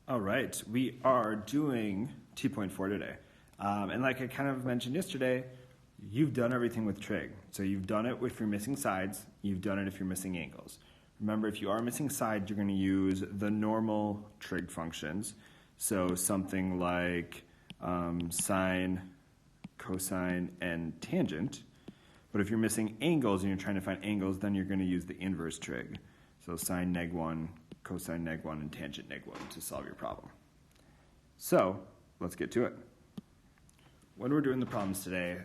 All right, we are doing T.4 today. And like I kind of mentioned yesterday, you've done everything with trig. So you've done it if you're missing sides, you've done it if you're missing angles. Remember, if you are missing sides, you're going to use the normal trig functions. So something like sine, cosine, and tangent. But if you're missing angles and you're trying to find angles, then you're going to use the inverse trig. So sine neg 1, cosine neg 1, and tangent neg 1 to solve your problem. So let's get to it. When we're doing the problems today,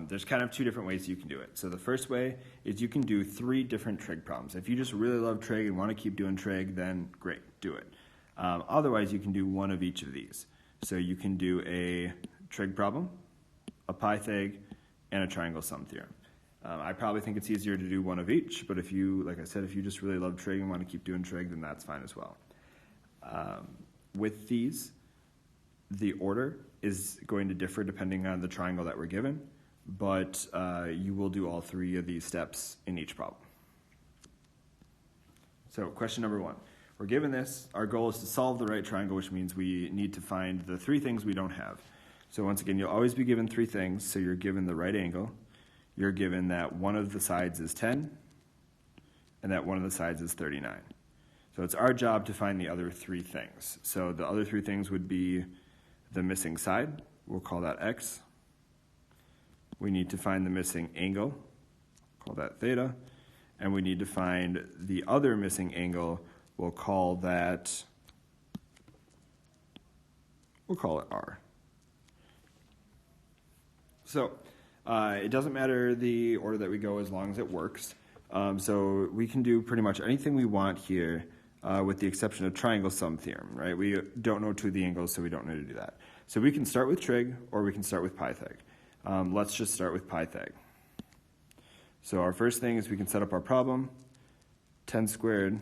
there's kind of two different ways you can do it. So the first way is you can do 3 different trig problems. If you just really love trig and want to keep doing trig, then great, do it. Otherwise, you can do one of each of these. So you can do a trig problem, a Pythag, and a triangle sum theorem. I probably think it's easier to do one of each, but if you, like I said, if you just really love trig and want to keep doing trig, then that's fine as well. With these, the order is going to differ depending on the triangle that we're given, but you will do all 3 of these steps in each problem. So question number 1. We're given this. Our goal is to solve the right triangle, which means we need to find the 3 things we don't have. So once again, you'll always be given 3 things. So you're given the right angle. You're given that one of the sides is 10, and that one of the sides is 39. So it's our job to find the other 3 things. So the other 3 things would be the missing side. We'll call that x. We need to find the missing angle. Call that theta. And we need to find the other missing angle. We'll call it r. So it doesn't matter the order that we go as long as it works. So we can do pretty much anything we want here with the exception of triangle sum theorem, right? We don't know 2 of the angles, so we don't need to do that. So we can start with trig or we can start with Pythag. Let's just start with Pythag. So our first thing is we can set up our problem. 10 squared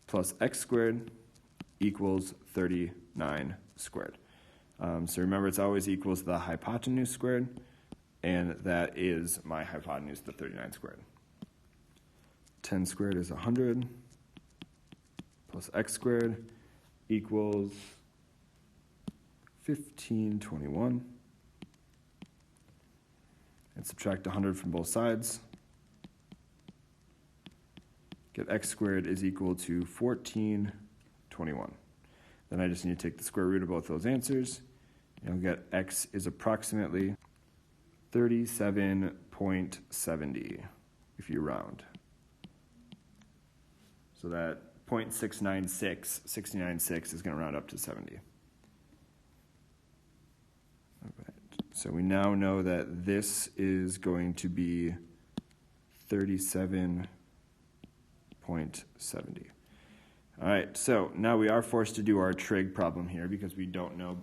plus x squared equals 39 squared. So remember, it's always equals the hypotenuse squared, and that is my hypotenuse, the 39 squared. 10 squared is 100 plus x squared equals 1521. And subtract 100 from both sides. Get x squared is equal to 1421. Then I just need to take the square root of both those answers. And I'll get x is approximately 37.70 if you round. So that 0.696, 69.6 is going to round up to 70. All right. So we now know that this is going to be 37.70. All right, so now we are forced to do our trig problem here because we don't know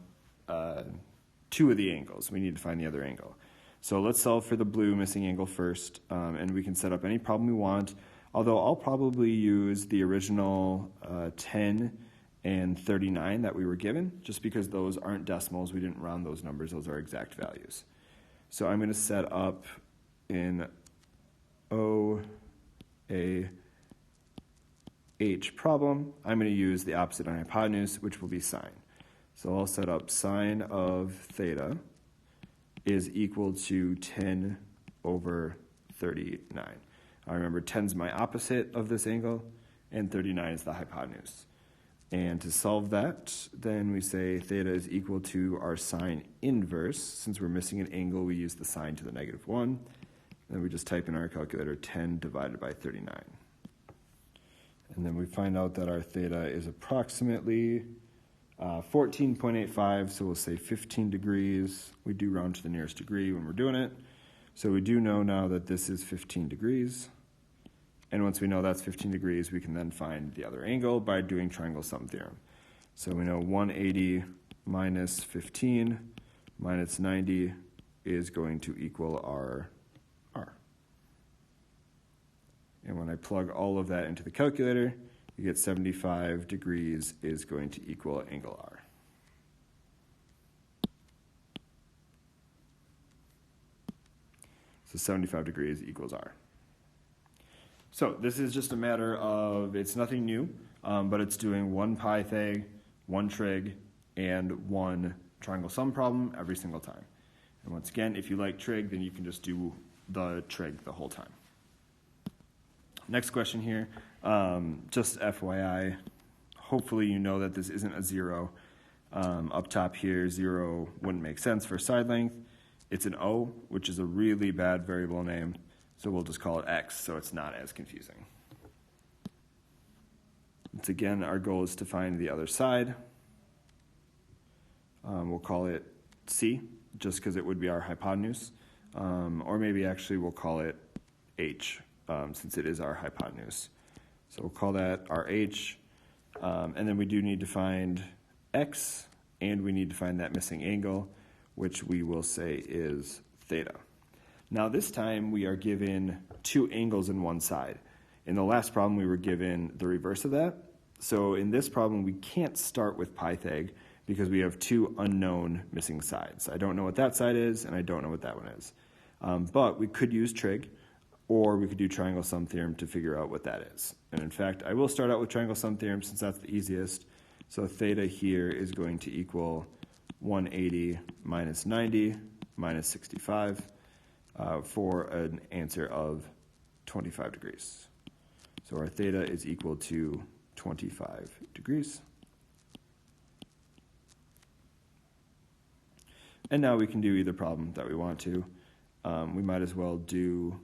2 of the angles. We need to find the other angle. So let's solve for the blue missing angle first, and we can set up any problem we want, although I'll probably use the original 10 and 39 that we were given, just because those aren't decimals. We didn't round those numbers. Those are exact values. So I'm going to set up in OAH problem, I'm going to use the opposite on hypotenuse, which will be sine. So I'll set up sine of theta is equal to 10 over 39. I remember 10 is my opposite of this angle, and 39 is the hypotenuse. And to solve that, then we say theta is equal to our sine inverse. Since we're missing an angle, we use the sine to the negative 1. Then we just type in our calculator 10 divided by 39. And then we find out that our theta is approximately 14.85, so we'll say 15 degrees. We do round to the nearest degree when we're doing it. So we do know now that this is 15 degrees. And once we know that's 15 degrees, we can then find the other angle by doing triangle sum theorem. So we know 180 minus 15 minus 90 is going to equal our r. And when I plug all of that into the calculator, you get 75 degrees is going to equal angle r. So 75 degrees equals r. So this is just a matter of, it's nothing new. but it's doing one Pythag, one trig, and one triangle sum problem every single time. And once again, if you like trig, then you can just do the trig the whole time. Next question here, just FYI, hopefully you know that this isn't a 0. Up top here, 0 wouldn't make sense for side length. It's an O, which is a really bad variable name, so we'll just call it X so it's not as confusing. Once again, our goal is to find the other side. We'll call it C, just because it would be our hypotenuse, or maybe actually we'll call it H, since it is our hypotenuse. So we'll call that our H, and then we do need to find X, and we need to find that missing angle, which we will say is theta. Now this time we are given two angles in one side. In the last problem we were given the reverse of that. So in this problem we can't start with Pythag because we have two unknown missing sides. I don't know what that side is, and I don't know what that one is. But we could use trig, or we could do triangle sum theorem to figure out what that is. And in fact, I will start out with triangle sum theorem since that's the easiest. So theta here is going to equal 180 minus 90 minus 65 for an answer of 25 degrees. So our theta is equal to 25 degrees. And now we can do either problem that we want to. We might as well do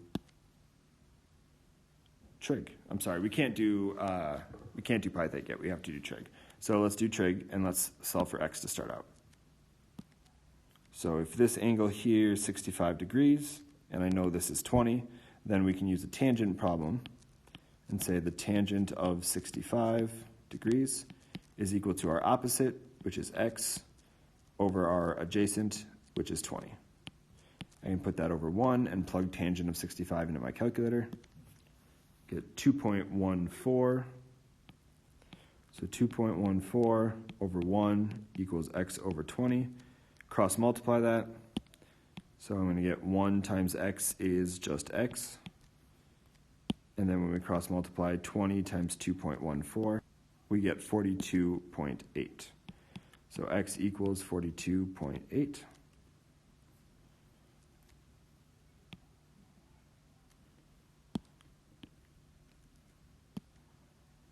trig. I'm sorry, we can't do Pythag yet. We have to do trig. So let's do trig, and let's solve for x to start out. So if this angle here is 65 degrees, and I know this is 20, then we can use a tangent problem and say the tangent of 65 degrees is equal to our opposite, which is x, over our adjacent, which is 20. I can put that over 1 and plug tangent of 65 into my calculator. Get 2.14. So 2.14 over 1 equals x over 20. Cross multiply that. So I'm going to get 1 times x is just x. And then when we cross multiply 20 times 2.14, we get 42.8. So x equals 42.8.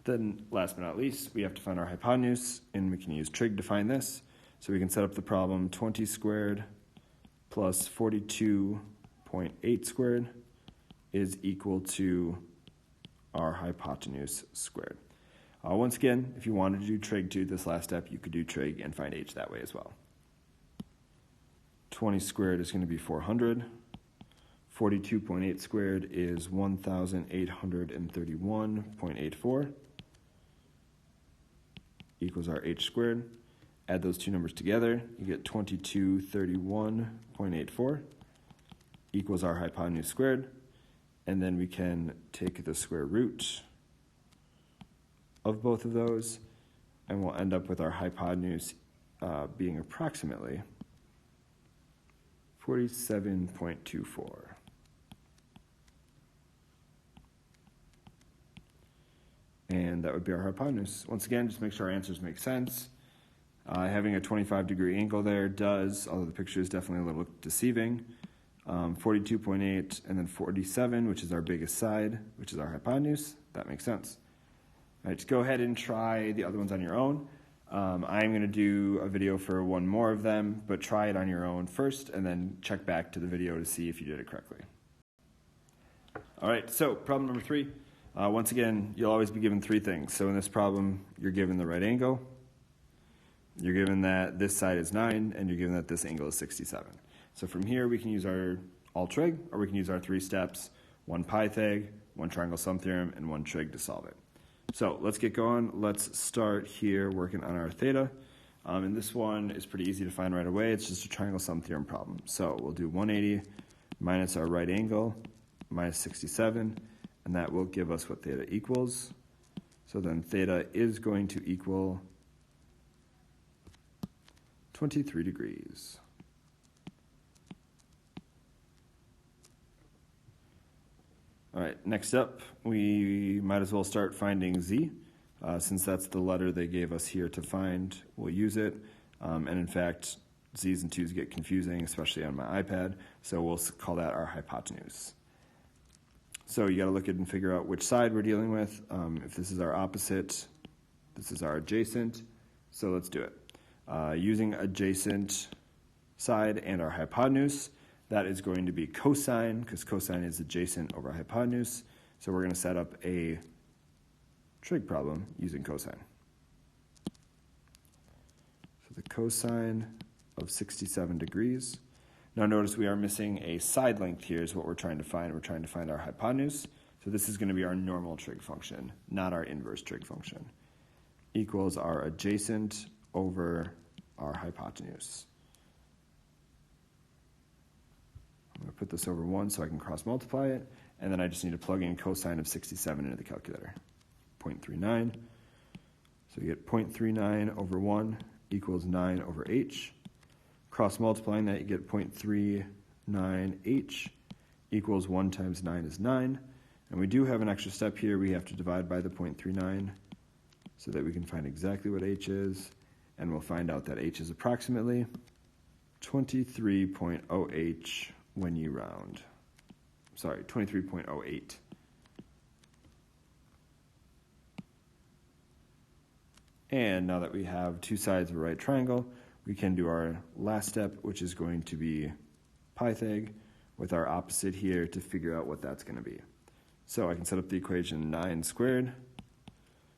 Then, last but not least, we have to find our hypotenuse, and we can use trig to find this. So we can set up the problem 20 squared plus 42.8 squared is equal to our hypotenuse squared. Once again, if you wanted to do trig to this last step, you could do trig and find h that way as well. 20 squared is going to be 400. 42.8 squared is 1,831.84 equals our h squared. Add those two numbers together, you get 2231.84 equals our hypotenuse squared. And then we can take the square root of both of those, and we'll end up with our hypotenuse being approximately 47.24. And that would be our hypotenuse. Once again, just make sure our answers make sense. Having a 25-degree angle there does, although the picture is definitely a little deceiving. 42.8 and then 47, which is our biggest side, which is our hypotenuse. That makes sense. All right, just go ahead and try the other ones on your own. I'm going to do a video for one more of them, but try it on your own first and then check back to the video to see if you did it correctly. All right, so problem number 3. Once again, you'll always be given 3 things. So in this problem, you're given the right angle, you're given that this side is 9, and you're given that this angle is 67. So from here, we can use our all trig, or we can use our 3 steps, 1 Pythag, 1 triangle sum theorem, and 1 trig to solve it. So let's get going. Let's start here working on our theta. And this one is pretty easy to find right away. It's just a triangle sum theorem problem. So we'll do 180 minus our right angle minus 67, and that will give us what theta equals. So then theta is going to equal 23 degrees. All right, next up, we might as well start finding z. Since that's the letter they gave us here to find, we'll use it. And in fact, Z's and 2's get confusing, especially on my iPad, so we'll call that our hypotenuse. So you got to look at and figure out which side we're dealing with. If this is our opposite, this is our adjacent, so let's do it. Using adjacent side and our hypotenuse, that is going to be cosine, because cosine is adjacent over hypotenuse, so we're going to set up a trig problem using cosine. So the cosine of 67 degrees. Now notice we are missing a side length here is what we're trying to find. We're trying to find our hypotenuse. So this is going to be our normal trig function, not our inverse trig function. Equals our adjacent over our hypotenuse. I'm going to put this over 1 so I can cross multiply it, and then I just need to plug in cosine of 67 into the calculator. 0.39. So you get 0.39 over 1 equals 9 over h. Cross multiplying that, you get 0.39h equals 1 times 9 is 9. And we do have an extra step here. We have to divide by the 0.39 so that we can find exactly what h is. And we'll find out that h is approximately 23.0h when you round. Sorry, 23.08. And now that we have two sides of a right triangle, we can do our last step, which is going to be Pythag with our opposite here to figure out what that's going to be. So I can set up the equation 9 squared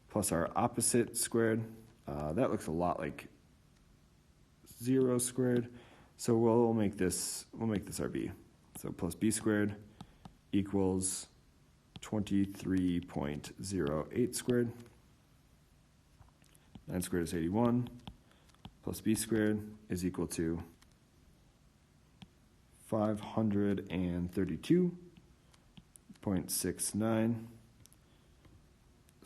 plus our opposite squared. That looks a lot like 0 squared. So we'll make this our b. So plus b squared equals 23.08 squared. 9 squared is 81, plus b squared is equal to 532.69.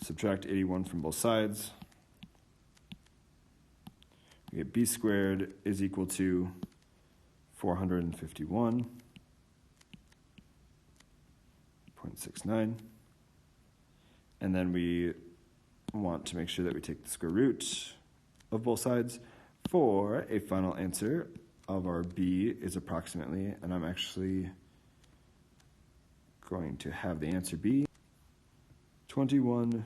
Subtract 81 from both sides. We get b squared is equal to 451.69. And then we want to make sure that we take the square root of both sides for a final answer of our b is approximately, and I'm actually going to have the answer be 21.25.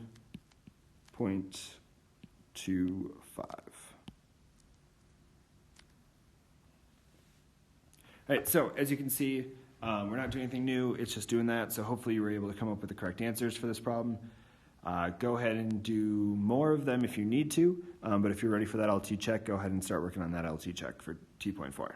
All right, so as you can see, we're not doing anything new, it's just doing that, so hopefully you were able to come up with the correct answers for this problem. Go ahead and do more of them if you need to, but if you're ready for that LT check, go ahead and start working on that LT check for T.4.